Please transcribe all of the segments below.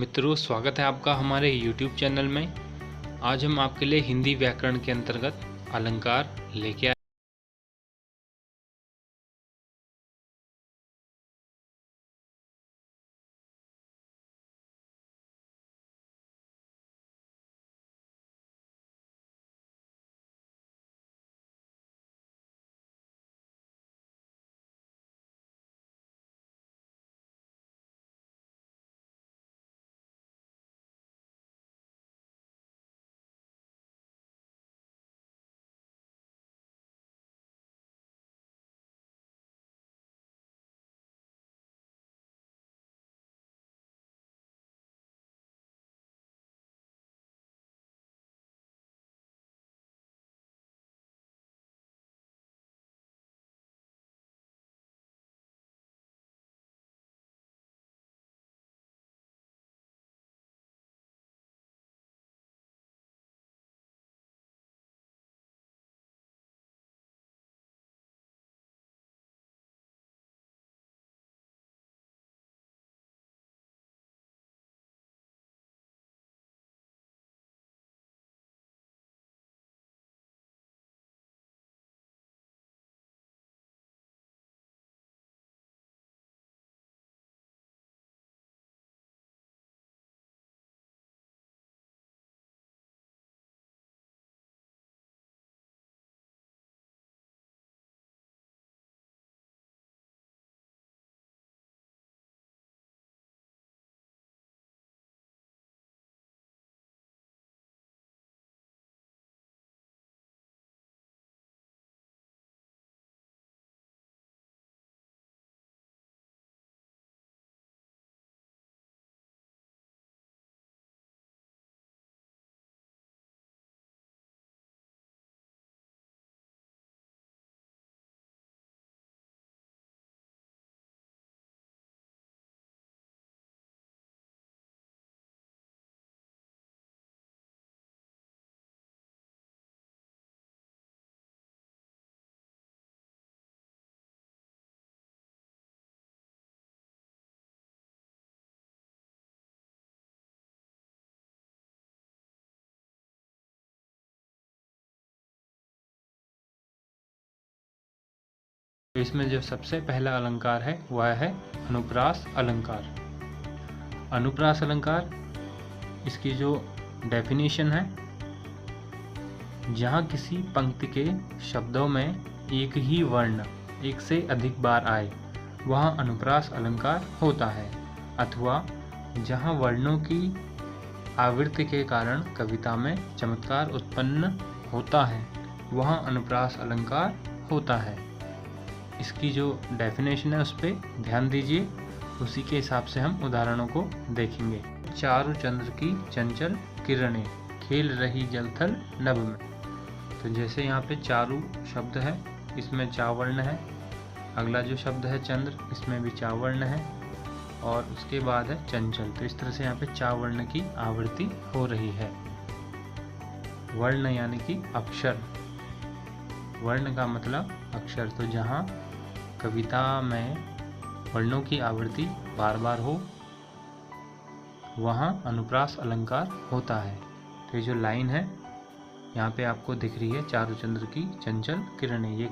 मित्रों, स्वागत है आपका हमारे YouTube चैनल में। आज हम आपके लिए हिंदी व्याकरण के अंतर्गत अलंकार लेके आए। इसमें जो सबसे पहला अलंकार है वह है अनुप्रास अलंकार। अनुप्रास अलंकार, इसकी जो डेफिनेशन है, जहाँ किसी पंक्ति के शब्दों में एक ही वर्ण एक से अधिक बार आए वहाँ अनुप्रास अलंकार होता है, अथवा जहाँ वर्णों की आवृत्ति के कारण कविता में चमत्कार उत्पन्न होता है वहाँ अनुप्रास अलंकार होता है। इसकी जो डेफिनेशन है उस पर ध्यान दीजिए, उसी के हिसाब से हम उदाहरणों को देखेंगे। चारु चंद्र की चंचल किरणें खेल रही जलथल नभ में। तो जैसे यहाँ पे चारु शब्द है, इसमें चावर्ण है। अगला जो शब्द है चंद्र, इसमें भी चावर्ण है। और उसके बाद है चंचल। तो इस तरह से यहाँ पे चावर्ण की आवृत्ति हो रही है। वर्ण यानी कि अक्षर, वर्ण का मतलब अक्षर। तो जहाँ कविता में वर्णों की आवृत्ति बार बार हो वहाँ अनुप्रास अलंकार होता है। तो ये जो लाइन है यहाँ पे आपको दिख रही है, चारुचंद्र की चंचल किरणें, ये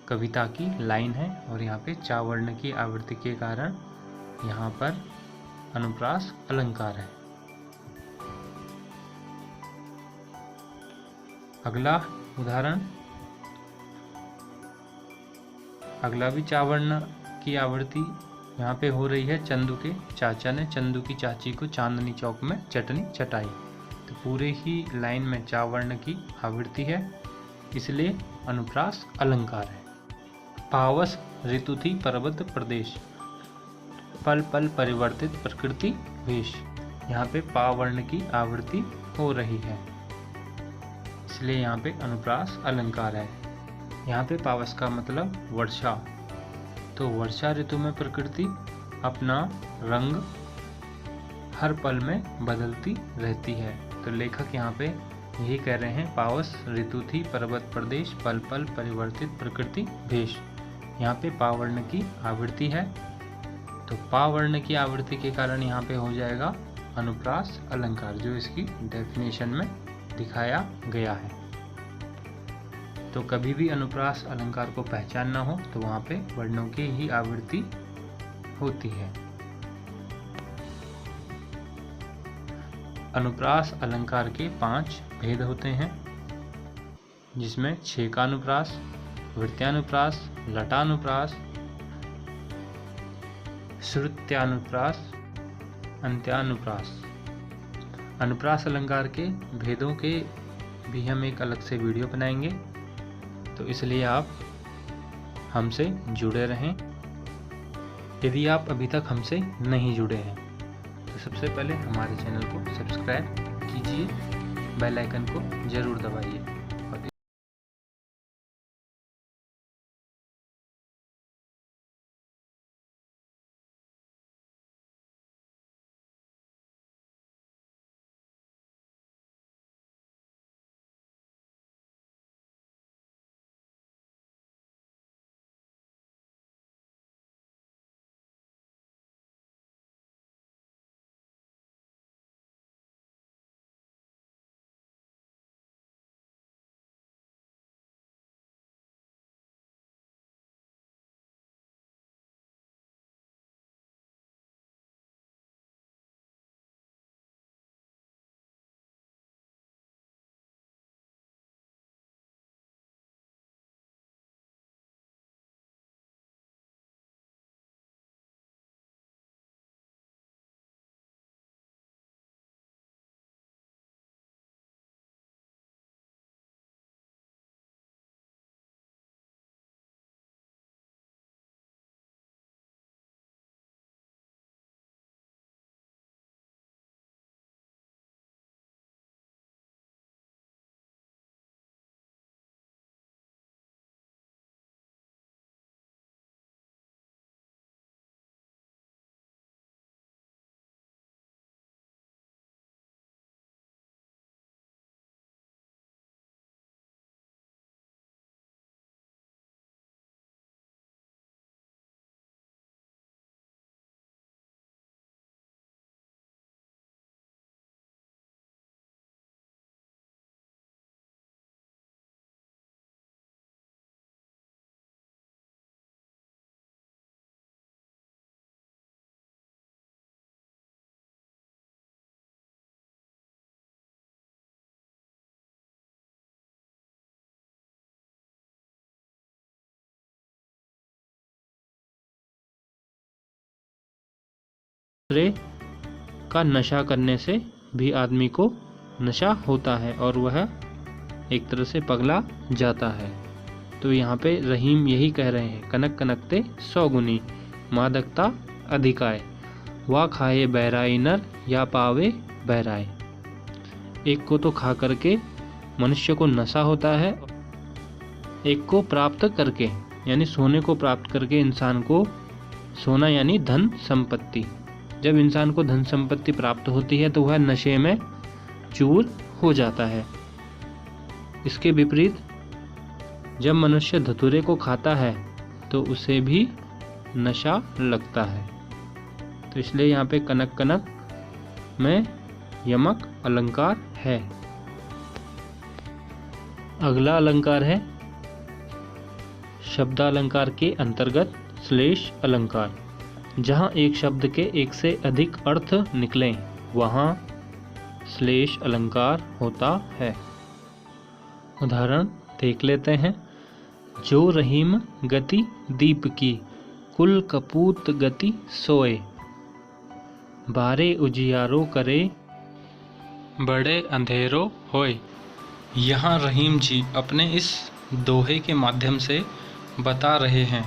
कविता की लाइन है। और यहाँ पे चावर्ण की आवृत्ति के कारण यहाँ पर अनुप्रास अलंकार है। अगला उदाहरण, अगला भी चावर्ण की आवृत्ति यहाँ पे हो रही है। चंदू के चाचा ने चंदू की चाची को चांदनी चौक में चटनी चटाई। तो पूरे ही लाइन में चावर्ण की आवृत्ति है, इसलिए अनुप्रास अलंकार है। पावस ऋतु थी पर्वत प्रदेश, पल पल परिवर्तित प्रकृति वेश। यहाँ पे पावर्ण की आवृत्ति हो रही है, इसलिए यहाँ पे अनुप्रास अलंकार है। यहाँ पे पावस का मतलब वर्षा। तो वर्षा ऋतु में प्रकृति अपना रंग हर पल में बदलती रहती है। तो लेखक यहाँ पे यही कह रहे हैं, पावस ऋतु थी पर्वत प्रदेश, पल पल परिवर्तित प्रकृति भेष। यहाँ पे पावर्ण की आवृत्ति है, तो पा वर्ण की आवृत्ति के कारण यहाँ पे हो जाएगा अनुप्रास अलंकार, जो इसकी डेफिनेशन में दिखाया गया है। तो कभी भी अनुप्रास अलंकार को पहचानना हो तो वहाँ पे वर्णों की ही आवृत्ति होती है। अनुप्रास अलंकार के 5 भेद होते हैं, जिसमें छेकानुप्रास, वृत्यानुप्रास, लटानुप्रास, श्रुत्यानुप्रास, अंत्यानुप्रास। अनुप्रास अलंकार के भेदों के भी हम एक अलग से वीडियो बनाएंगे, तो इसलिए आप हमसे जुड़े रहें। यदि आप अभी तक हमसे नहीं जुड़े हैं तो सबसे पहले हमारे चैनल को सब्सक्राइब कीजिए, बेल आइकन को ज़रूर दबाइए। दूसरे का नशा करने से भी आदमी को नशा होता है और वह एक तरह से पगला जाता है। तो यहाँ पे रहीम यही कह रहे हैं, कनक कनकते 100 गुनी, मादकता अधिकाय, वा खाए बहराई नर या पावे बहराए। एक को तो खा करके मनुष्य को नशा होता है, एक को प्राप्त करके यानी सोने को प्राप्त करके इंसान को, सोना यानी धन संपत्ति, जब इंसान को धन संपत्ति प्राप्त होती है तो वह नशे में चूर हो जाता है। इसके विपरीत जब मनुष्य धतूरे को खाता है तो उसे भी नशा लगता है। तो इसलिए यहाँ पे कनक कनक में यमक अलंकार है। अगला अलंकार है शब्दालंकार के अंतर्गत श्लेष अलंकार। जहाँ एक शब्द के एक से अधिक अर्थ निकलें वहाँ श्लेष अलंकार होता है। उदाहरण देख लेते हैं। जो रहीम गति दीप की, कुल कपूत गति सोए, बारे उजियारो करे, बड़े अंधेरो होए। यहाँ रहीम जी अपने इस दोहे के माध्यम से बता रहे हैं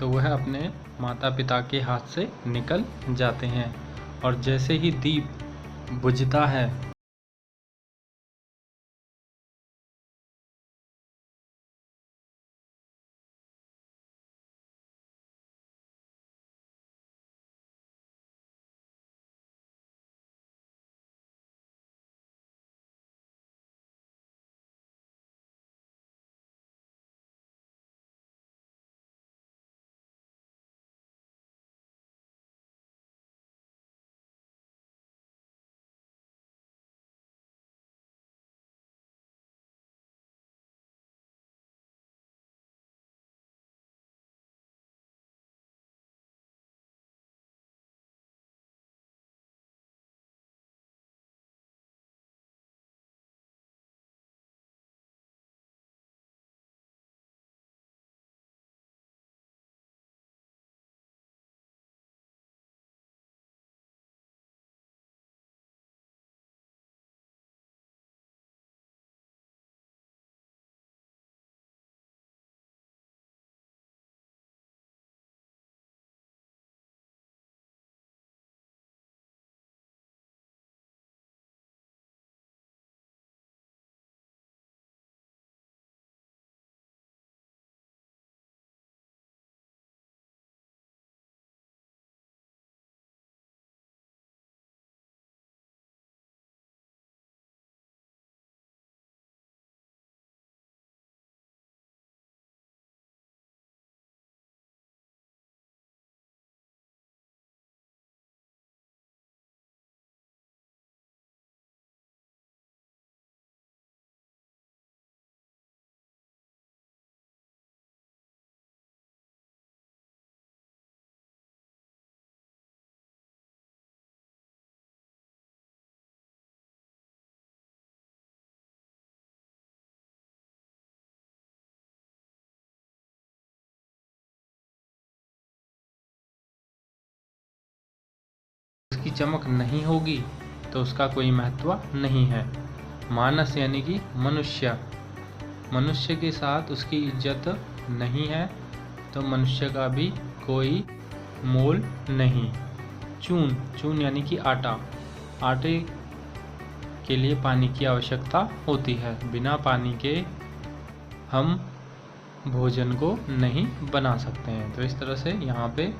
तो वह अपने माता पिता के हाथ से निकल जाते हैं। और जैसे ही दीप बुझता है उसकी चमक नहीं होगी तो उसका कोई महत्व नहीं है। मानस यानी कि मनुष्य के साथ उसकी इज्जत नहीं है तो मनुष्य का भी कोई मोल नहीं। चून यानी कि आटे के लिए पानी की आवश्यकता होती है। बिना पानी के हम भोजन को नहीं बना सकते हैं। तो इस तरह से यहाँ पे